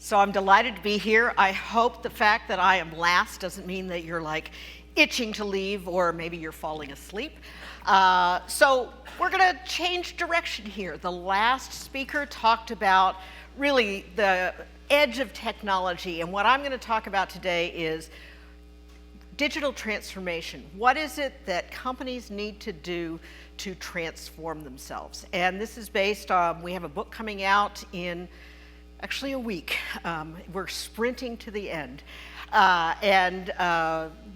So I'm delighted to be here. I hope the fact that I am last doesn't mean that you're like itching to leave or maybe you're falling asleep. So we're going to change direction here. The last speaker talked about really the edge of technology, and what I'm going to talk about today is digital transformation. What is it that companies need to do to transform themselves? And this is based on, we have a book coming out in actually a week. We're sprinting to the end.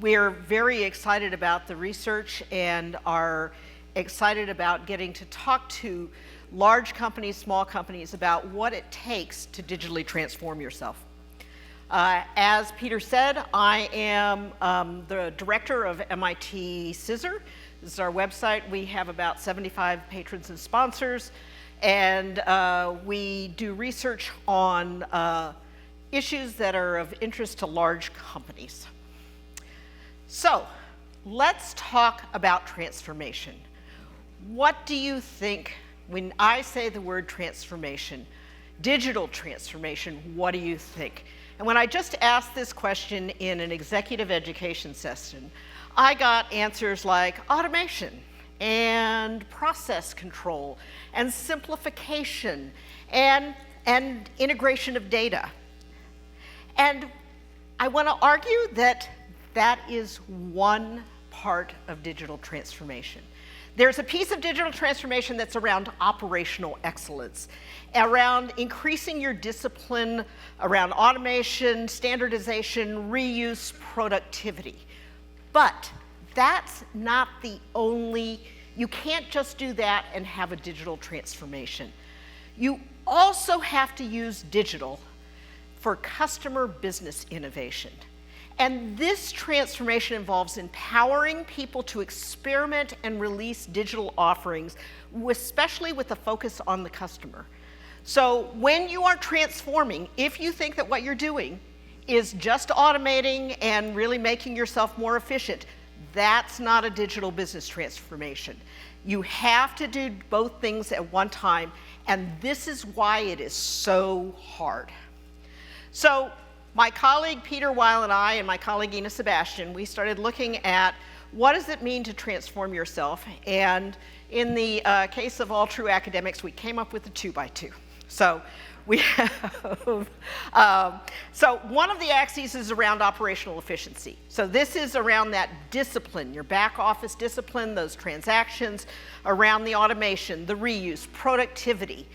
We're very excited about the research and are excited about getting to talk to large companies, small companies about what it takes to digitally transform yourself. As Peter said, I am the director of MIT CISR. This is our website. We have about 75 patrons and sponsors. And we do research on issues that are of interest to large companies. So let's talk about transformation. What do you think when I say the word transformation, digital transformation, what do you think? And when I just asked this question in an executive education session, I got answers like automation, and process control, and simplification, and integration of data. And I want to argue that that is one part of digital transformation. There's a piece of digital transformation that's around operational excellence, around increasing your discipline, around automation, standardization, reuse, productivity. But that's not the only, you can't just do that and have a digital transformation. You also have to use digital for customer business innovation. And this transformation involves empowering people to experiment and release digital offerings, especially with a focus on the customer. So when you are transforming, if you think that what you're doing is just automating and really making yourself more efficient, that's not a digital business transformation. You have to do both things at one time, and this is why it is so hard. So my colleague Peter Weil and I and my colleague Ina Sebastian, we started looking at what does it mean to transform yourself, and in the case of all true academics, we came up with a 2x2. So we have, so one of the axes is around operational efficiency. So this is around that discipline, your back office discipline, those transactions, around the automation, the reuse, productivity.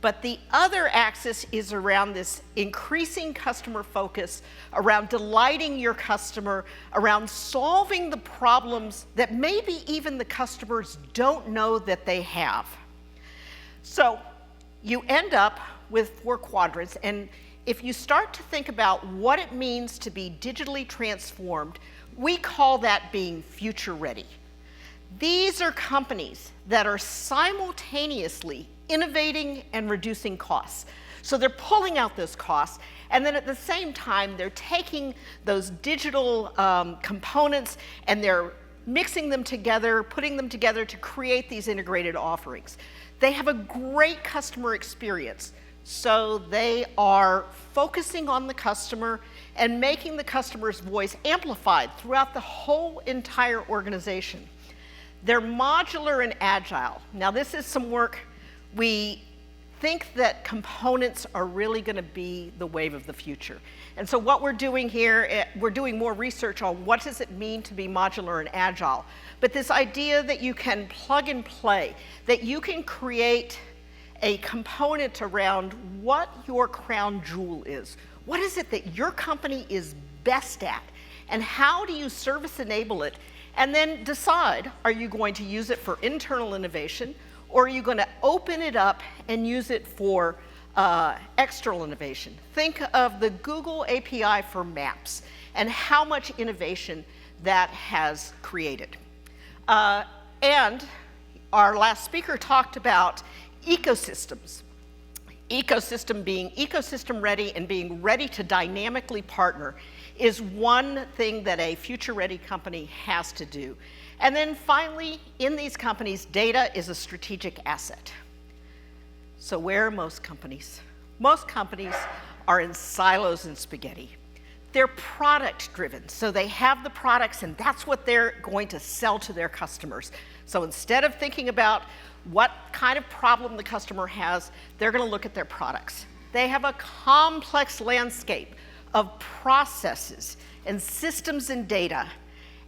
But the other axis is around this increasing customer focus, around delighting your customer, around solving the problems that maybe even the customers don't know that they have. So you end up with 4 quadrants, and if you start to think about what it means to be digitally transformed, we call that being future ready. These are companies that are simultaneously innovating and reducing costs. So they're pulling out those costs, and then at the same time, they're taking those digital components and they're mixing them together, putting them together to create these integrated offerings. They have a great customer experience. So they are focusing on the customer and making the customer's voice amplified throughout the whole entire organization. They're modular and agile. Now this is some work. We think that components are really going to be the wave of the future. And so what we're doing here, we're doing more research on what does it mean to be modular and agile. But this idea that you can plug and play, that you can create a component around what your crown jewel is. What is it that your company is best at? And how do you service enable it? And then decide, are you going to use it for internal innovation, or are you going to open it up and use it for external innovation? Think of the Google API for maps and how much innovation that has created. And our last speaker talked about ecosystems. Ecosystem being ecosystem ready and being ready to dynamically partner is one thing that a future ready company has to do. And then finally, in these companies, data is a strategic asset. So where are most companies? Most companies are in silos and spaghetti. They're product driven, so they have the products and that's what they're going to sell to their customers. So instead of thinking about what kind of problem the customer has, they're going to look at their products. They have a complex landscape of processes and systems and data,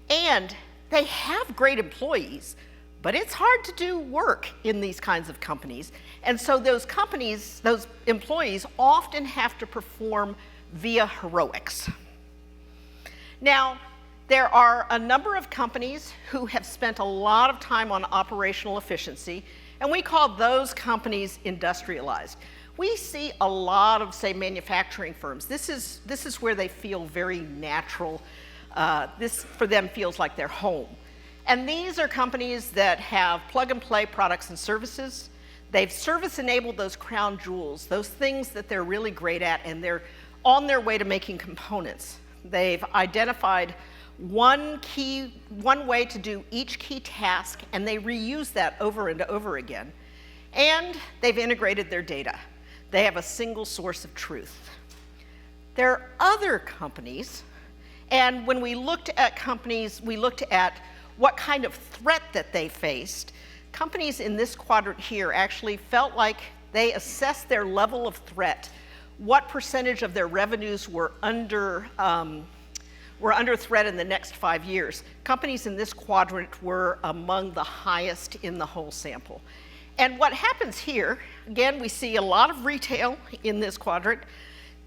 and they have great employees, but it's hard to do work in these kinds of companies. And so those companies, those employees often have to perform via heroics. Now, there are a number of companies who have spent a lot of time on operational efficiency, and we call those companies industrialized. We see a lot of, say, manufacturing firms. This is where they feel very natural. This, for them, feels like their home. And these are companies that have plug-and-play products and services. They've service-enabled those crown jewels, those things that they're really great at, and they're on their way to making components. They've identified one way to do each key task, and they reuse that over and over again. And they've integrated their data. They have a single source of truth. There are other companies, and when we looked at companies, we looked at what kind of threat that they faced. Companies in this quadrant here actually felt like they assessed their level of threat, what percentage of their revenues were under threat in the next 5 years. Companies in this quadrant were among the highest in the whole sample. And what happens here, again, we see a lot of retail in this quadrant.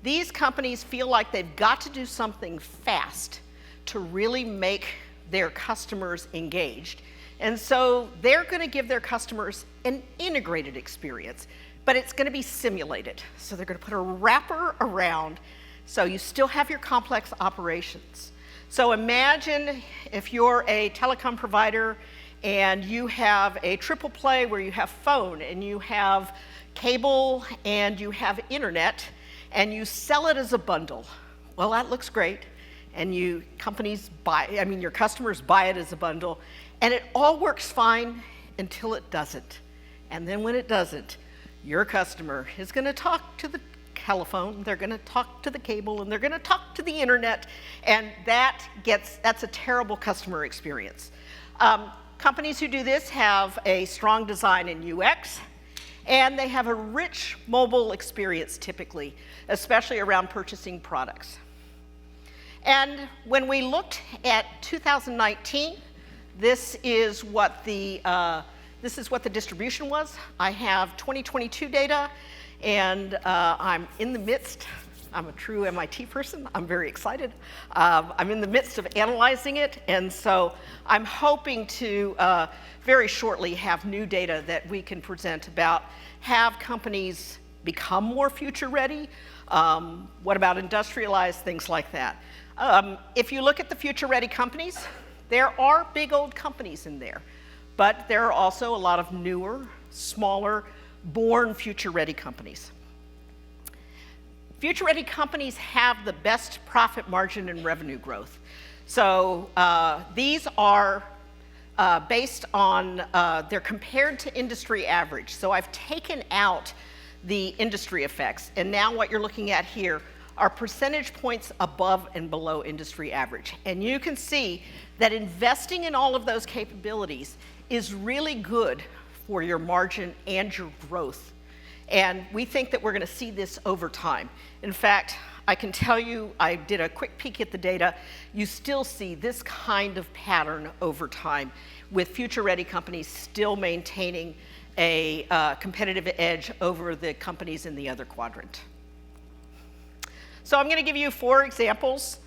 These companies feel like they've got to do something fast to really make their customers engaged. And so they're going to give their customers an integrated experience, but it's going to be simulated. So they're going to put a wrapper around, so you still have your complex operations. So imagine if you're a telecom provider and you have a triple play where you have phone and you have cable and you have internet and you sell it as a bundle. Well, that looks great. And your customers buy it as a bundle, and it all works fine until it doesn't. And then when it doesn't, your customer is going to talk to the telephone, they're going to talk to the cable, and they're going to talk to the internet, and that's a terrible customer experience. Companies who do this have a strong design in UX, and they have a rich mobile experience typically, especially around purchasing products. And when we looked at 2019, this is what the distribution was. I have 2022 data, and I'm in the midst. I'm a true MIT person. I'm very excited. I'm in the midst of analyzing it, and so I'm hoping to very shortly have new data that we can present about have companies become more future ready. What about industrialized, things like that. If you look at the future-ready companies, there are big old companies in there, but there are also a lot of newer, smaller, born future-ready companies. Future-ready companies have the best profit margin and revenue growth. So these are based on, they're compared to industry average. So I've taken out the industry effects, and now what you're looking at here are percentage points above and below industry average. And you can see that investing in all of those capabilities is really good for your margin and your growth. And we think that we're going to see this over time. In fact, I can tell you, I did a quick peek at the data, you still see this kind of pattern over time, with future-ready companies still maintaining a competitive edge over the companies in the other quadrant. So I'm going to give you 4 examples,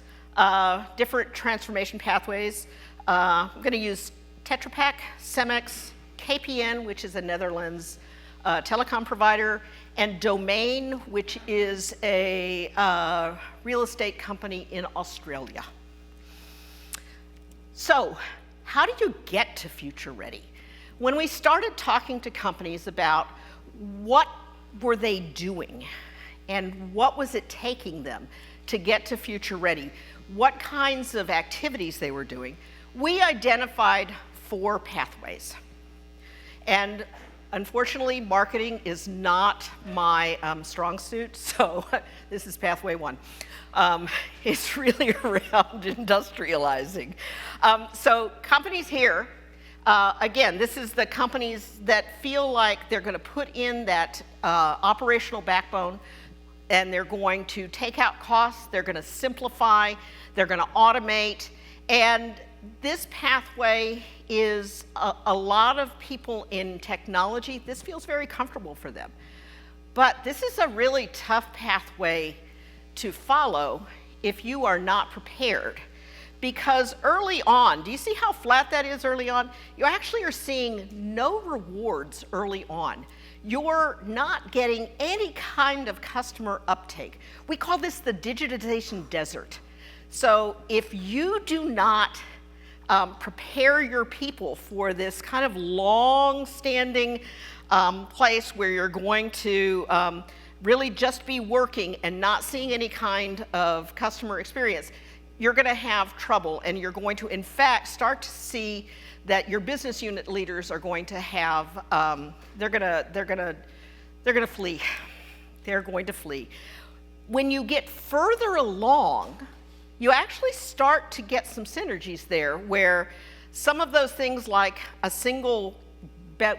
different transformation pathways. I'm going to use Tetra Pak, Cemex, KPN, which is a Netherlands telecom provider, and Domain, which is a real estate company in Australia. So how do you get to future ready? When we started talking to companies about what were they doing and what was it taking them to get to future ready, what kinds of activities they were doing, we identified 4 pathways. And Unfortunately, marketing is not my strong suit, so this is pathway one. It's really around industrializing. So companies here, again, this is the companies that feel like they're going to put in that operational backbone, and they're going to take out costs, they're going to simplify, they're going to automate, and this pathway is a lot of people in technology. This feels very comfortable for them. But this is a really tough pathway to follow if you are not prepared. Because early on, do you see how flat that is early on? You actually are seeing no rewards early on. You're not getting any kind of customer uptake. We call this the digitization desert. So if you do not prepare your people for this kind of long-standing place where you're going to really just be working and not seeing any kind of customer experience, you're going to have trouble, and you're going to, in fact, start to see that your business unit leaders are going to have, they're going to flee. They're going to flee. When you get further along, you actually start to get some synergies there where some of those things like a single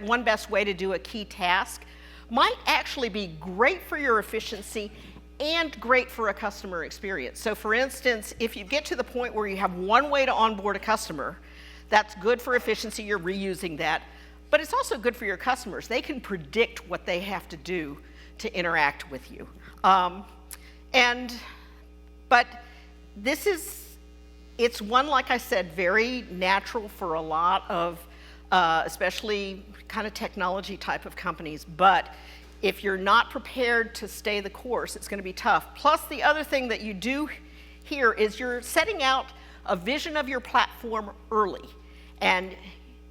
one best way to do a key task might actually be great for your efficiency and great for a customer experience. So for instance, if you get to the point where you have one way to onboard a customer, that's good for efficiency, you're reusing that, but it's also good for your customers. They can predict what they have to do to interact with you. But this is, it's one, like I said, very natural for a lot of, especially kind of technology type of companies, but if you're not prepared to stay the course, it's going to be tough. Plus, the other thing that you do here is you're setting out a vision of your platform early, and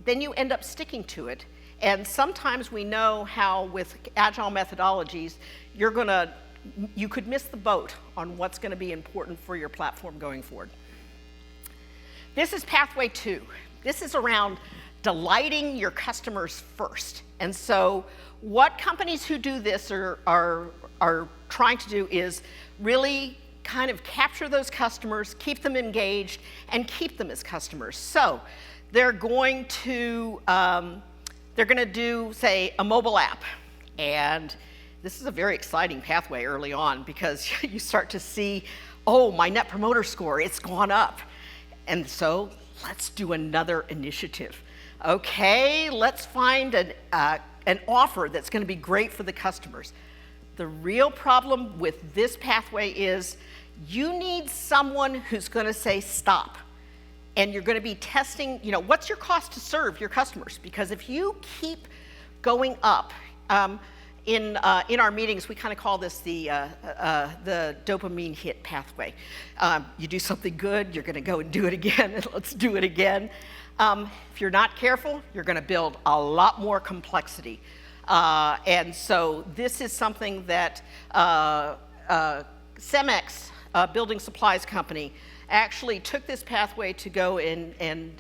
then you end up sticking to it. And sometimes we know how with agile methodologies, you could miss the boat on what's going to be important for your platform going forward. This is pathway two. This is around delighting your customers first. And so what companies who do this are trying to do is really kind of capture those customers, keep them engaged, and keep them as customers. So they're going to do, say, a mobile app. And this is a very exciting pathway early on because you start to see, oh, my Net Promoter Score, it's gone up. And so let's do another initiative. Okay, let's find an offer that's going to be great for the customers. The real problem with this pathway is you need someone who's going to say stop. And you're going to be testing, what's your cost to serve your customers? Because if you keep going up, in our meetings, we kind of call this the dopamine hit pathway. You do something good, you're going to go and do it again, and let's do it again. If you're not careful, you're going to build a lot more complexity. And so this is something that Cemex, a building supplies company, actually took this pathway to go and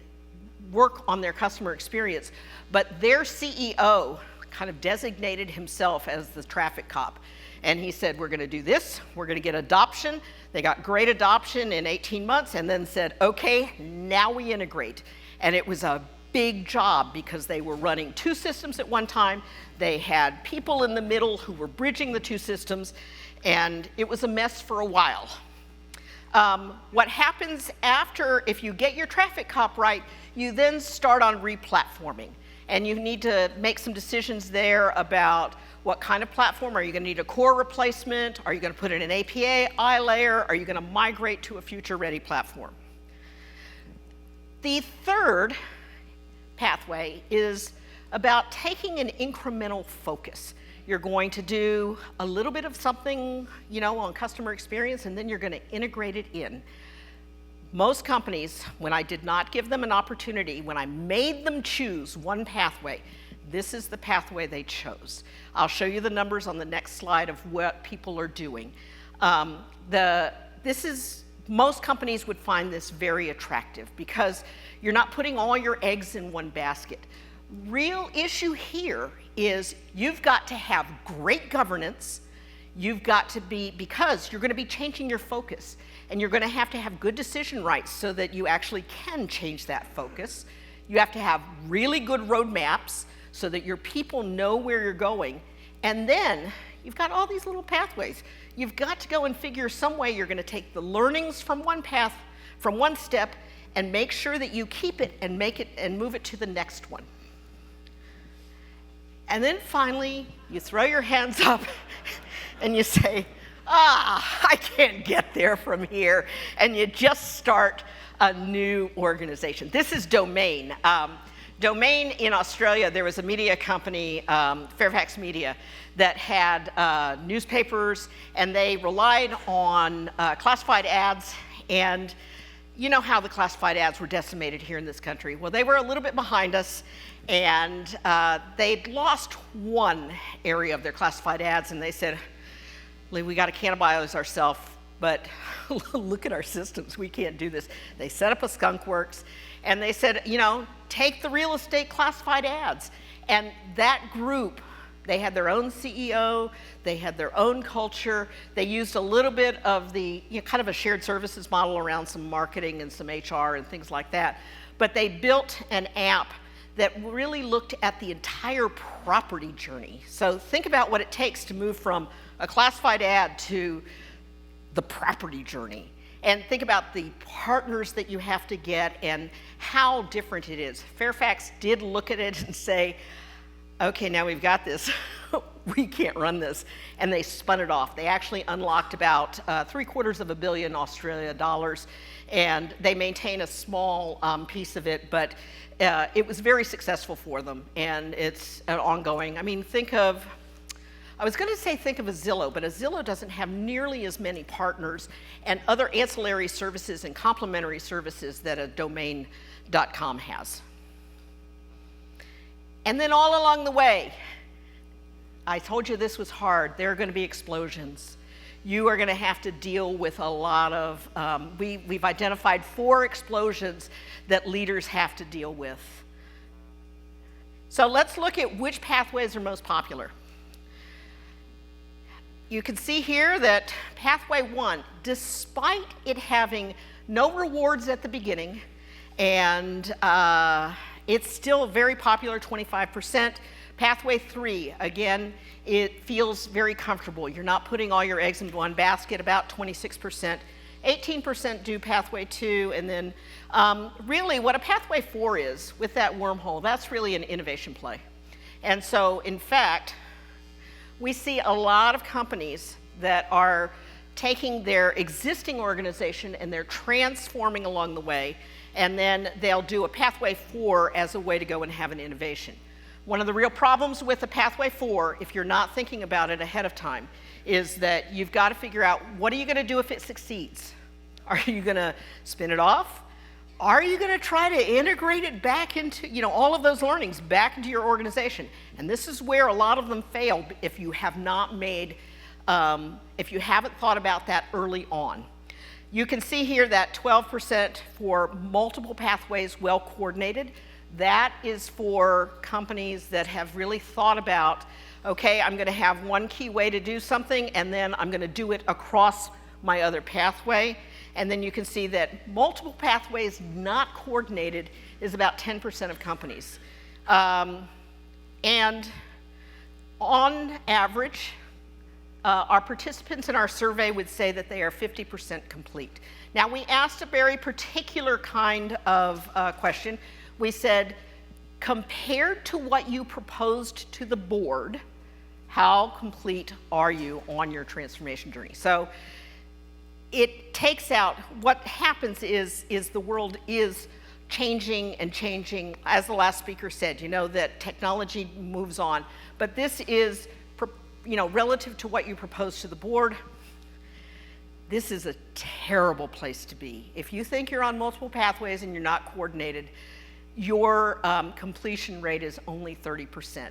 work on their customer experience. But their CEO kind of designated himself as the traffic cop. And he said, we're going to do this, we're going to get adoption. They got great adoption in 18 months and then said, okay, now we integrate. And it was a big job because they were running two systems at one time. They had people in the middle who were bridging the two systems, and it was a mess for a while. What happens after, if you get your traffic cop right, you then start on replatforming. And you need to make some decisions there about what kind of platform. Are you going to need a core replacement? Are you going to put in an API layer? Are you going to migrate to a future-ready platform? The third pathway is about taking an incremental focus. You're going to do a little bit of something, on customer experience, and then you're going to integrate it in. Most companies, when I did not give them an opportunity, when I made them choose one pathway, this is the pathway they chose. I'll show you the numbers on the next slide of what people are doing. Most companies would find this very attractive because you're not putting all your eggs in one basket. Real issue here is you've got to have great governance. You've got to be, because you're going to be changing your focus, and you're going to have good decision rights so that you actually can change that focus. You have to have really good roadmaps so that your people know where you're going. And then you've got all these little pathways. You've got to go and figure some way you're going to take the learnings from one path, from one step, and make sure that you keep it and make it and move it to the next one. And then finally, you throw your hands up and you say, I can't get there from here. And you just start a new organization. This is Domain. Domain in Australia, there was a media company, Fairfax Media, that had newspapers, and they relied on classified ads. And you know how the classified ads were decimated here in this country. Well, they were a little bit behind us, and they'd lost one area of their classified ads, and they said, we got to cannibalize ourselves, but look at our systems, we can't do this. They set up a skunk works, and they said, take the real estate classified ads. And that group, they had their own CEO, they had their own culture, they used a little bit of the, kind of a shared services model around some marketing and some HR and things like that. But they built an app that really looked at the entire property journey. So think about what it takes to move from a classified ad to the property journey. And think about the partners that you have to get and how different it is. Fairfax did look at it and say, okay, now we've got this, we can't run this. And they spun it off. They actually unlocked about $750 million Australian dollars, and they maintain a small piece of it, but it was very successful for them, and it's an ongoing. I mean, think of a Zillow, but a Zillow doesn't have nearly as many partners and other ancillary services and complementary services that a domain.com has. And then all along the way, I told you this was hard. There are going to be explosions. You are going to have to deal with a lot of, we've identified 4 explosions that leaders have to deal with. So let's look at which pathways are most popular. You can see here that pathway 1, despite it having no rewards at the beginning, and it's still very popular, 25%. Pathway 3, again, it feels very comfortable. You're not putting all your eggs in one basket, about 26%. 18% do pathway 2, and then really what a pathway 4 is with that wormhole, that's really an innovation play. And so, in fact, we see a lot of companies that are taking their existing organization and they're transforming along the way, and then they'll do a pathway 4 as a way to go and have an innovation. One of the real problems with a pathway 4, if you're not thinking about it ahead of time, is that you've got to figure out, what are you going to do if it succeeds? Are you going to spin it off? Are you going to try to integrate it back into, all of those learnings back into your organization? And this is where a lot of them fail if you have not made, if you haven't thought about that early on. You can see here that 12% for multiple pathways well coordinated. That is for companies that have really thought about, okay, I'm going to have one key way to do something, and then I'm going to do it across my other pathway. And then you can see that multiple pathways not coordinated is about 10% of companies. And on average, our participants in our survey would say that they are 50% complete. Now, we asked a very particular kind of question. We said, compared to what you proposed to the board, how complete are you on your transformation journey? So it takes out, what happens is the world is changing and changing. As the last speaker said, that technology moves on. But this is, relative to what you proposed to the board, this is a terrible place to be. If you think you're on multiple pathways and you're not coordinated, your completion rate is only 30%.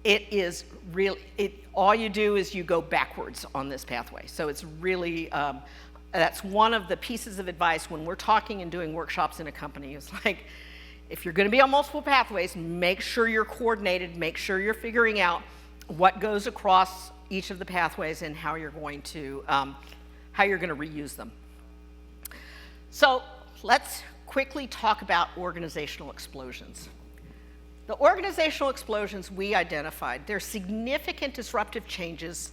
It is really, all you do is you go backwards on this pathway. So it's really, that's one of the pieces of advice when we're talking and doing workshops in a company. It's like, if you're going to be on multiple pathways, make sure you're coordinated, make sure you're figuring out what goes across each of the pathways and how you're going to reuse them. So let's quickly talk about organizational explosions. The organizational explosions we identified, they're significant disruptive changes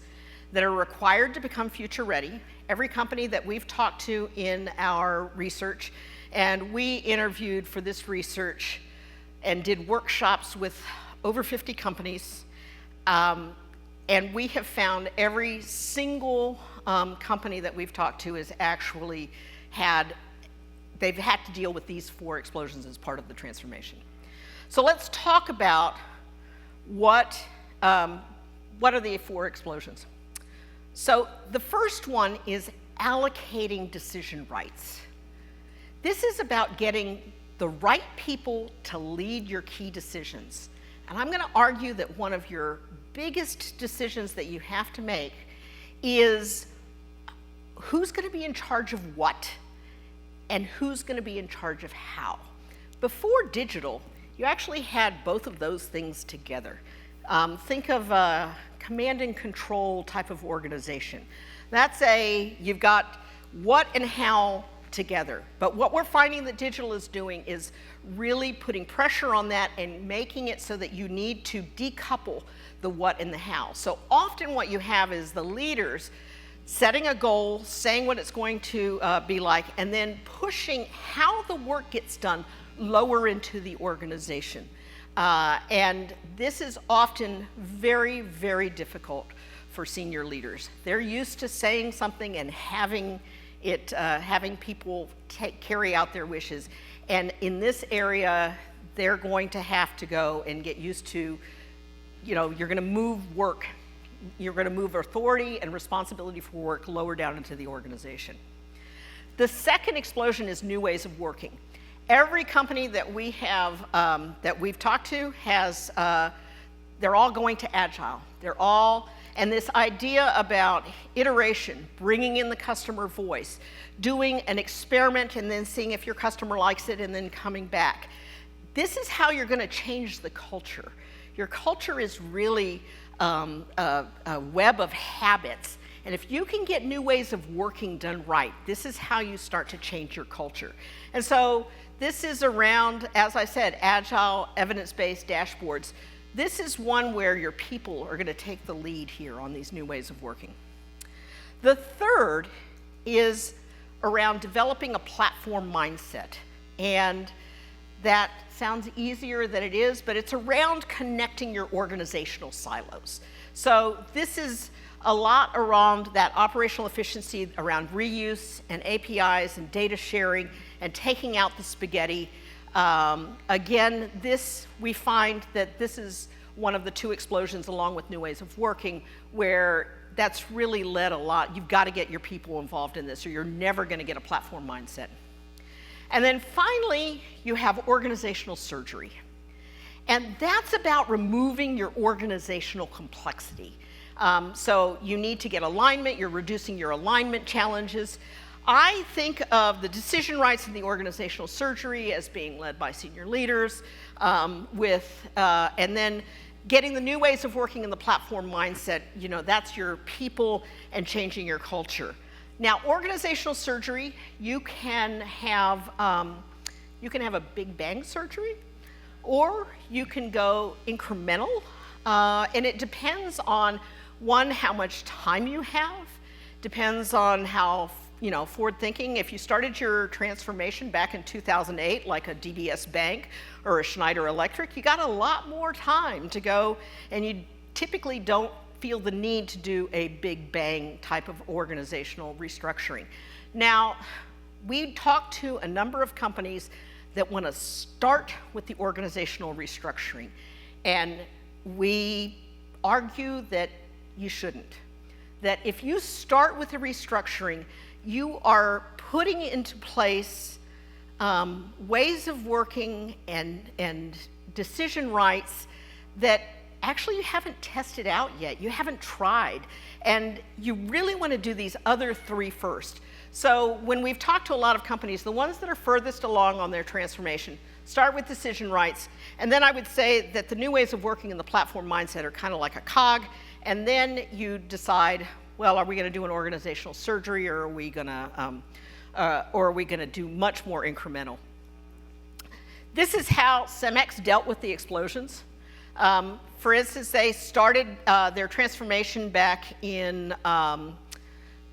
that are required to become future ready. Every company that we've talked to in our research, and we interviewed for this research and did workshops with over 50 companies, and we have found every single company that we've talked to has actually they've had to deal with these 4 explosions as part of the transformation. So let's talk about what are the 4 explosions. So the first one is allocating decision rights. This is about getting the right people to lead your key decisions. And I'm going to argue that one of your biggest decisions that you have to make is who's going to be in charge of what and who's going to be in charge of how. Before digital, you actually had both of those things together. Think of a command and control type of organization. You've got what and how together. But what we're finding that digital is doing is really putting pressure on that and making it so that you need to decouple the what and the how. So often what you have is the leaders setting a goal, saying what it's going to be like, and then pushing how the work gets done lower into the organization. And this is often very, very difficult for senior leaders. They're used to saying something and having people carry out their wishes. And in this area, they're going to have to go and get used to, you're going to move work. You're going to move authority and responsibility for work lower down into the organization. The second explosion is new ways of working. Every company that we have, that we've talked to has, they're all going to agile. And this idea about iteration, bringing in the customer voice, doing an experiment and then seeing if your customer likes it and then coming back. This is how you're going to change the culture. Your culture is really a web of habits. And if you can get new ways of working done right, this is how you start to change your culture. And so this is around, as I said, agile, evidence-based dashboards. This is one where your people are going to take the lead here on these new ways of working. The third is around developing a platform mindset. And that sounds easier than it is, but it's around connecting your organizational silos. So this is a lot around that operational efficiency, around reuse and APIs and data sharing and taking out the spaghetti. Again, we find that this is one of the 2 explosions along with new ways of working where that's really led a lot. You've got to get your people involved in this or you're never going to get a platform mindset. And then finally, you have organizational surgery. And that's about removing your organizational complexity. So you need to get alignment, you're reducing your alignment challenges. I think of the decision rights and the organizational surgery as being led by senior leaders, and then getting the new ways of working in the platform mindset, that's your people and changing your culture. Now, organizational surgery, you can have a big bang surgery, or you can go incremental, and it depends on, one, how much time you have, depends on how forward thinking. If you started your transformation back in 2008, like a DBS Bank or a Schneider Electric, you got a lot more time to go, and you typically don't feel the need to do a big bang type of organizational restructuring. Now, we talked to a number of companies that want to start with the organizational restructuring, and we argue that you shouldn't. That if you start with the restructuring, you are putting into place ways of working and decision rights that actually you haven't tested out yet, you haven't tried, and you really want to do these other 3 first. So when we've talked to a lot of companies, the ones that are furthest along on their transformation, start with decision rights, and then I would say that the new ways of working in the platform mindset are kind of like a cog, and then you decide, well, are we going to do an organizational surgery, or are we going to do much more incremental? This is how Cemex dealt with the explosions. For instance, they started their transformation back in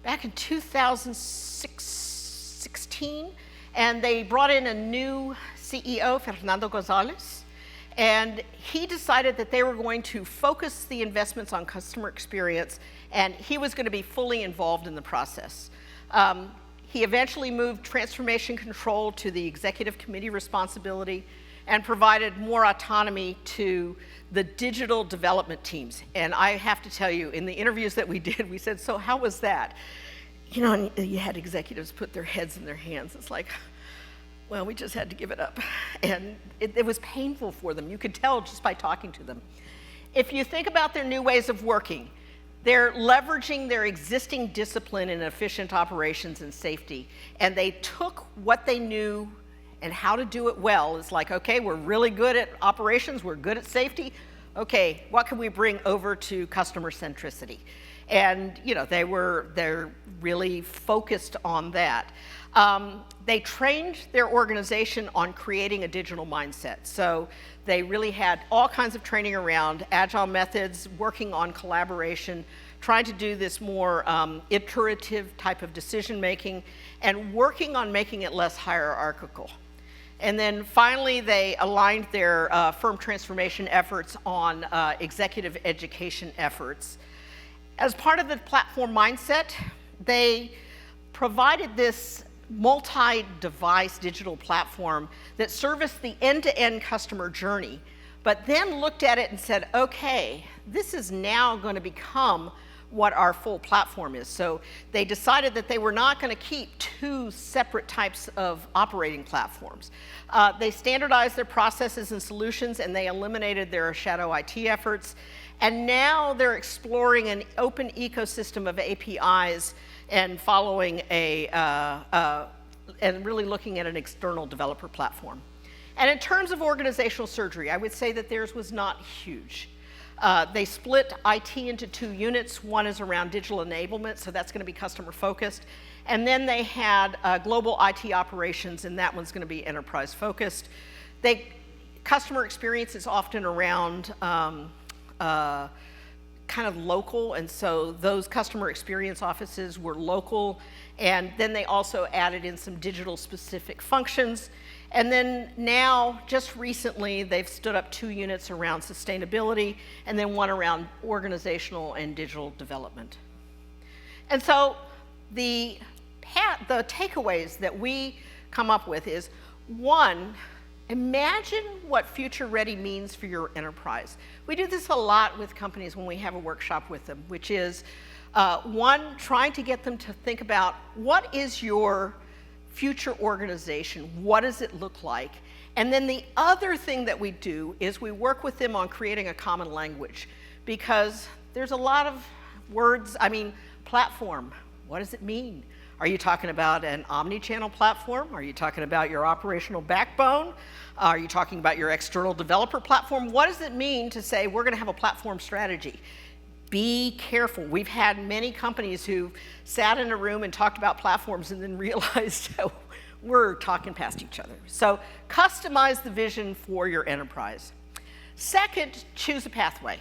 2016, and they brought in a new CEO, Fernando Gonzalez, and he decided that they were going to focus the investments on customer experience, and he was going to be fully involved in the process. He eventually moved transformation control to the executive committee responsibility and provided more autonomy to the digital development teams. And I have to tell you, in the interviews that we did, we said, so how was that? You know, and you had executives put their heads in their hands. It's like, well, we just had to give it up. And it was painful for them. You could tell just by talking to them. If you think about their new ways of working, they're leveraging their existing discipline in efficient operations and safety, and they took what they knew and how to do it well. It's like, okay, we're really good at operations, we're good at safety. Okay, what can we bring over to customer centricity? And you know, they're really focused on that. They trained their organization on creating a digital mindset. So they really had all kinds of training around agile methods, working on collaboration, trying to do this more iterative type of decision making, and working on making it less hierarchical. And then finally, they aligned their firm transformation efforts on executive education efforts. As part of the platform mindset, they provided this multi-device digital platform that serviced the end-to-end customer journey, but then looked at it and said, okay, this is now going to become what our full platform is. So they decided that they were not going to keep 2 separate types of operating platforms. They standardized their processes and solutions, and they eliminated their shadow IT efforts. And now they're exploring an open ecosystem of APIs and following and really looking at an external developer platform. And in terms of organizational surgery, I would say that theirs was not huge. They split IT into 2 units. One is around digital enablement, so that's going to be customer focused. And then they had global IT operations, and that one's going to be enterprise focused. Customer experience is often around kind of local, and so those customer experience offices were local, and then they also added in some digital specific functions. And then now, just recently, they've stood up 2 units around sustainability, and then 1 around organizational and digital development. And so the takeaways that we come up with is, 1, imagine what future ready means for your enterprise. We do this a lot with companies when we have a workshop with them, which is 1, trying to get them to think about what is your future organization, what does it look like? And then the other thing that we do is we work with them on creating a common language, because there's a lot of words. I mean, platform, what does it mean? Are you talking about an omni-channel platform? Are you talking about your operational backbone? Are you talking about your external developer platform? What does it mean to say we're going to have a platform strategy? Be careful. We've had many companies who sat in a room and talked about platforms and then realized we're talking past each other. So customize the vision for your enterprise. Second, choose a pathway.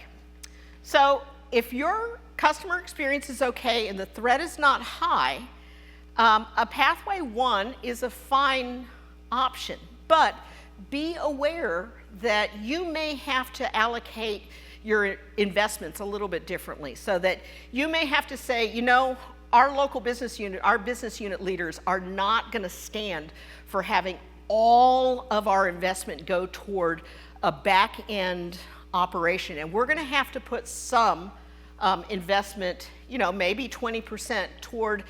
So if your customer experience is okay and the threat is not high, a pathway 1 is a fine option, but be aware that you may have to allocate your investments a little bit differently, so that you may have to say, you know, our local business unit, our business unit leaders are not going to stand for having all of our investment go toward a back-end operation, and we're going to have to put some investment, you know, maybe 20% toward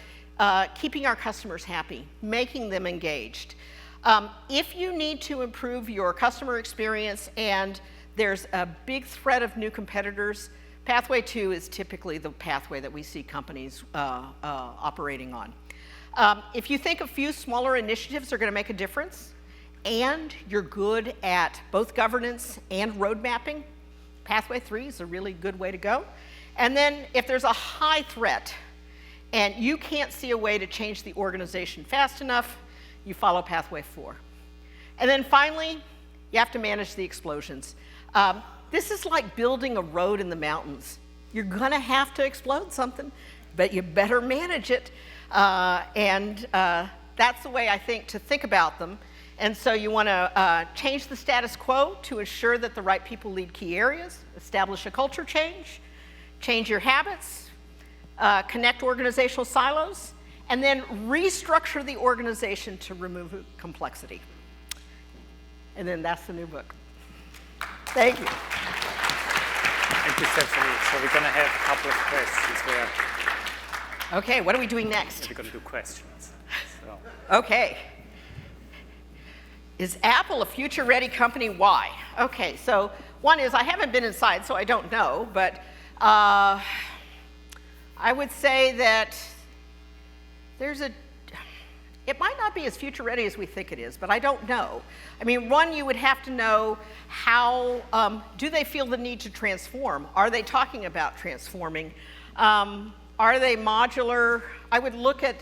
keeping our customers happy, making them engaged. If you need to improve your customer experience and There's a big threat of new competitors. Pathway 2 is typically the pathway that we see companies operating on. If you think a few smaller initiatives are going to make a difference, and you're good at both governance and road mapping, Pathway 3 is a really good way to go. And then if there's a high threat, and you can't see a way to change the organization fast enough, you follow Pathway 4. And then finally, you have to manage the explosions. This is like building a road in the mountains. You're gonna have to explode something, but you better manage it. That's the way I think to think about them. And so you wanna change the status quo to ensure that the right people lead key areas, establish a culture change, change your habits, connect organizational silos, and then restructure the organization to remove complexity. And then that's the new book. Thank you. Thank you, Stephanie. So we're going to have a couple of questions. Okay, what are we doing next? We're going to do questions. So. Okay. Is Apple a future-ready company? Why? Okay, so one is I haven't been inside, so I don't know, but I would say that it might not be as future-ready as we think it is, but I don't know. I mean, one, you would have to know how, do they feel the need to transform? Are they talking about transforming? Are they modular? I would look at,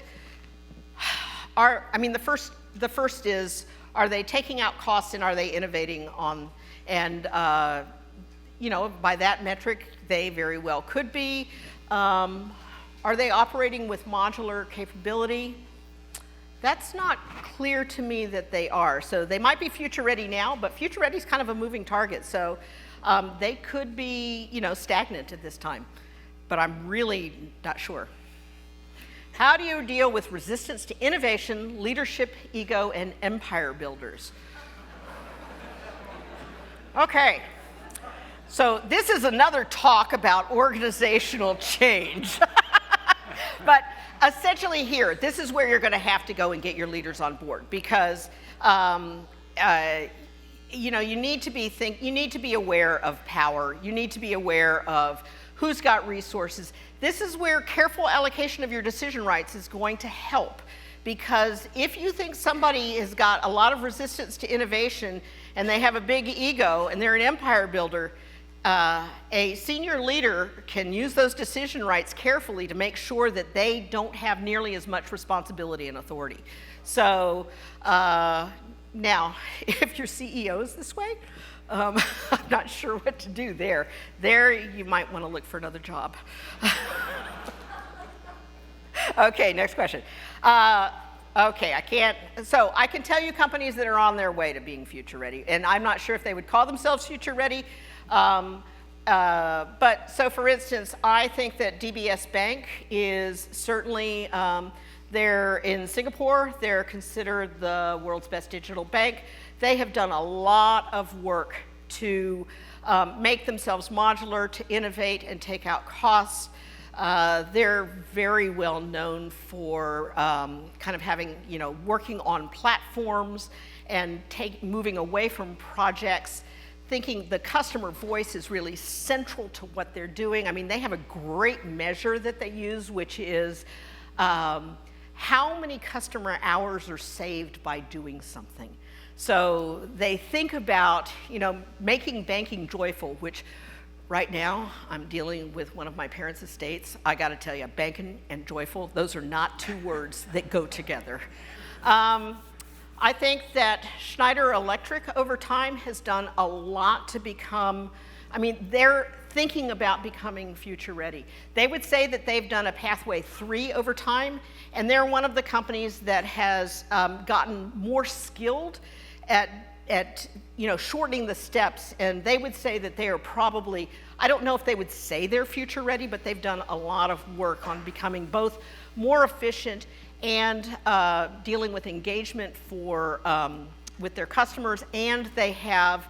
the first is, are they taking out costs and are they innovating on, and by that metric, they very well could be. Are they operating with modular capability? That's not clear to me that they are. So they might be future ready now, but future ready is kind of a moving target. So they could be, stagnant at this time, but I'm really not sure. How do you deal with resistance to innovation, leadership, ego, and empire builders? Okay, so this is another talk about organizational change. But essentially here, this is where you're going to have to go and get your leaders on board, because you need to be aware of power. You need to be aware of who's got resources. This is where careful allocation of your decision rights is going to help, because if you think somebody has got a lot of resistance to innovation and they have a big ego and they're an empire builder, a senior leader can use those decision rights carefully to make sure that they don't have nearly as much responsibility and authority. So now, if your CEO is this way, I'm not sure what to do there. There, you might want to look for another job. Okay, next question. Okay, I can tell you companies that are on their way to being future ready, and I'm not sure if they would call themselves future ready. But so for instance, I think that DBS Bank is certainly, they're in Singapore, they're considered the world's best digital bank. They have done a lot of work to make themselves modular, to innovate and take out costs. They're very well known for kind of having, working on platforms and moving away from projects, thinking the customer voice is really central to what they're doing. I mean, they have a great measure that they use, which is how many customer hours are saved by doing something. So they think about, making banking joyful, which right now I'm dealing with one of my parents' estates. I gotta tell you, banking and joyful, those are not two words that go together. I think that Schneider Electric over time has done a lot to become, they're thinking about becoming future ready. They would say that they've done a pathway 3 over time, and they're one of the companies that has gotten more skilled at shortening the steps, and they would say that they are probably, I don't know if they would say they're future ready, but they've done a lot of work on becoming both more efficient and dealing with engagement with their customers, and they have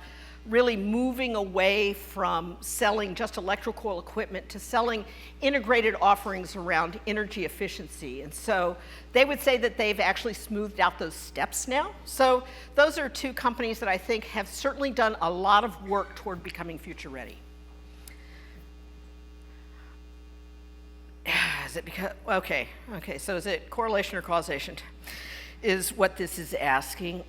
really moving away from selling just electrical equipment to selling integrated offerings around energy efficiency. And so they would say that they've actually smoothed out those steps now. So those are two companies that I think have certainly done a lot of work toward becoming future ready. Is it because, okay, so is it correlation or causation is what this is asking.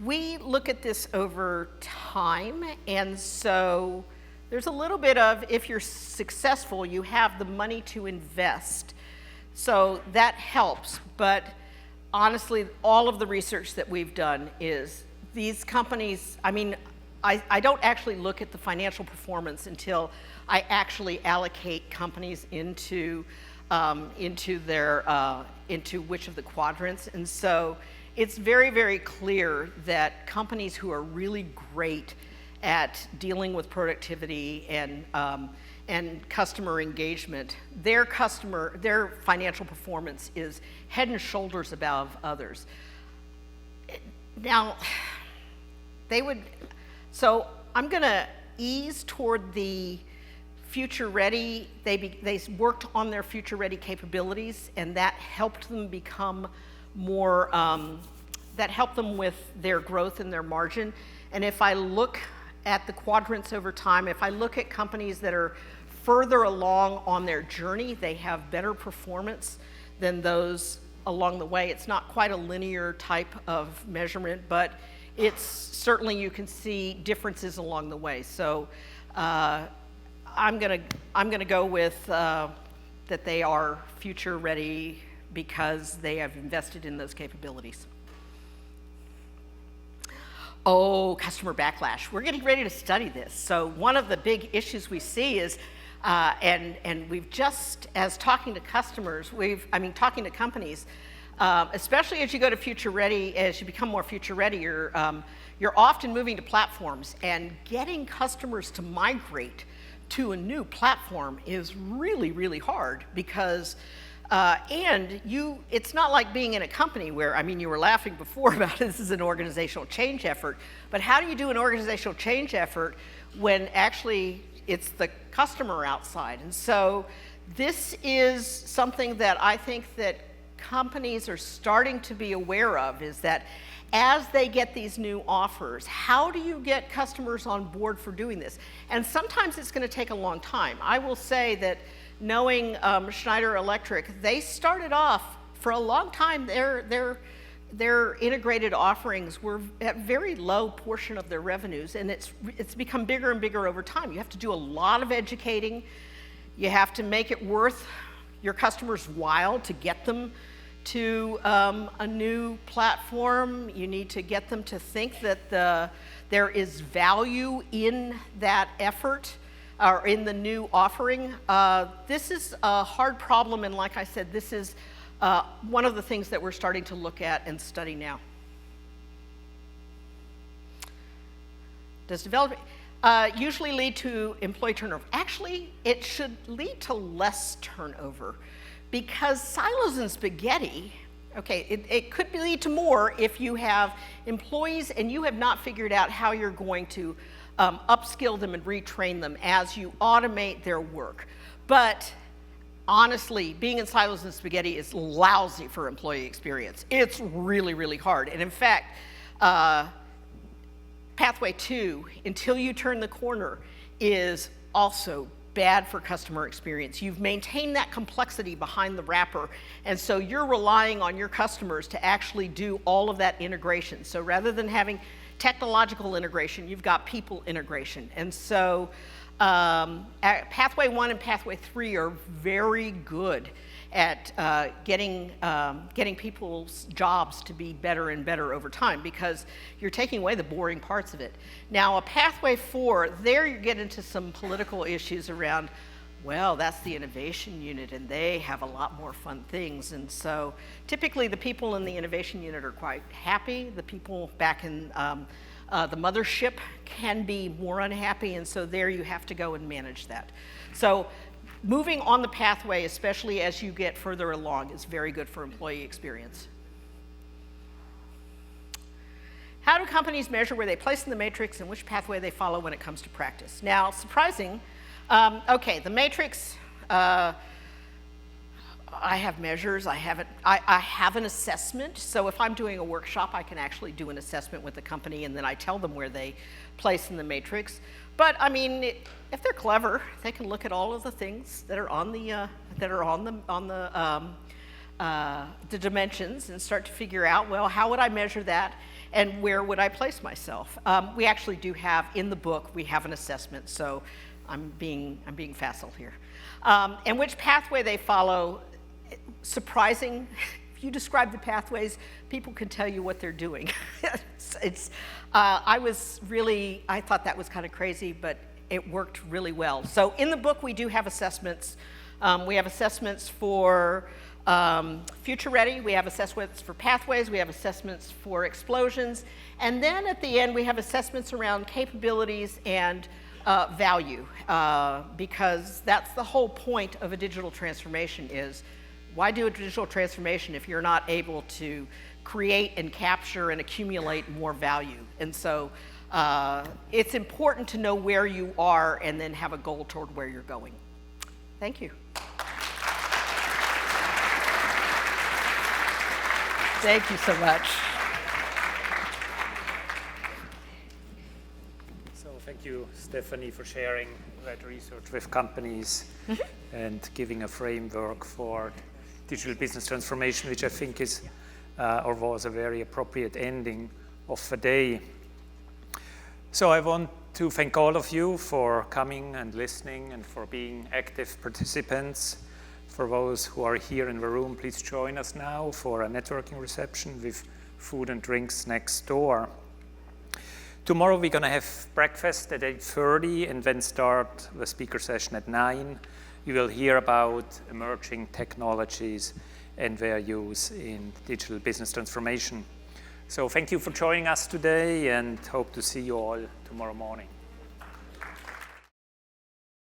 We look at this over time, and so there's a little bit of, if you're successful, you have the money to invest. So that helps, but honestly, all of the research that we've done is these companies, I mean, I don't actually look at the financial performance until I actually allocate companies into which of the quadrants. And so it's very, very clear that companies who are really great at dealing with productivity and customer engagement, their financial performance is head and shoulders above others. Now, so I'm going to ease toward the future ready. They worked on their future ready capabilities, and that helped them become more, that helped them with their growth and their margin. And if I look at the quadrants over time, if I look at companies that are further along on their journey, they have better performance than those along the way. It's not quite a linear type of measurement, but it's certainly, you can see differences along the way. So I'm gonna go with that they are future ready because they have invested in those capabilities. Oh, customer backlash. We're getting ready to study this. So one of the big issues we see is, and we've just, as talking to customers, talking to companies, especially as you go to future ready, as you become more future ready, you're often moving to platforms, and getting customers to migrate to a new platform is really, really hard because, it's not like being in a company where, you were laughing before about this is an organizational change effort, but how do you do an organizational change effort when actually it's the customer outside? And so this is something that I think that companies are starting to be aware of, is that as they get these new offers, how do you get customers on board for doing this? And sometimes it's going to take a long time. I will say that knowing Schneider Electric, they started off for a long time, their integrated offerings were at very low portion of their revenues, and it's become bigger and bigger over time. You have to do a lot of educating. You have to make it worth your customers' while to get them to a new platform. You need to get them to think that there is value in that effort or in the new offering. This is a hard problem, and like I said, this is one of the things that we're starting to look at and study now. Does development usually lead to employee turnover? Actually, it should lead to less turnover, because silos and spaghetti, okay, it could lead to more if you have employees and you have not figured out how you're going to upskill them and retrain them as you automate their work. But honestly, being in silos and spaghetti is lousy for employee experience. It's really, really hard. And in fact, Pathway 2, until you turn the corner, is also bad for customer experience. You've maintained that complexity behind the wrapper, and so you're relying on your customers to actually do all of that integration. So rather than having technological integration, you've got people integration. And so Pathway 1 and Pathway 3 are very good at getting people's jobs to be better and better over time, because you're taking away the boring parts of it. Now, a Pathway 4, there you get into some political issues around, well, that's the innovation unit, and they have a lot more fun things. And so typically the people in the innovation unit are quite happy. The people back in the mothership can be more unhappy, and so there you have to go and manage that. So moving on the pathway, especially as you get further along, is very good for employee experience. How do companies measure where they place in the matrix and which pathway they follow when it comes to practice? Now, surprising, okay, the matrix, I have measures, I have an assessment. So if I'm doing a workshop, I can actually do an assessment with the company and then I tell them where they place in the matrix. But I mean, if they're clever, they can look at all of the things that are on the the dimensions and start to figure out, well, how would I measure that and where would I place myself? We actually do have, in the book, we have an assessment, so I'm being facile here. And which pathway they follow, surprising, if you describe the pathways, people can tell you what they're doing. I thought that was kind of crazy, but it worked really well. So in the book, we do have assessments. We have assessments for future ready, we have assessments for pathways, we have assessments for explosions, and then at the end we have assessments around capabilities and value, because that's the whole point of a digital transformation is, why do a digital transformation if you're not able to create and capture and accumulate more value? And so it's important to know where you are and then have a goal toward where you're going. Thank you. Thank you so much. So thank you, Stephanie, for sharing that research with companies and giving a framework for digital business transformation, which I think is or was a very appropriate ending of the day. So I want to thank all of you for coming and listening and for being active participants. For those who are here in the room, please join us now for a networking reception with food and drinks next door. Tomorrow we're going to have breakfast at 8:30 and then start the speaker session at 9. You will hear about emerging technologies and their use in digital business transformation. So thank you for joining us today and hope to see you all tomorrow morning.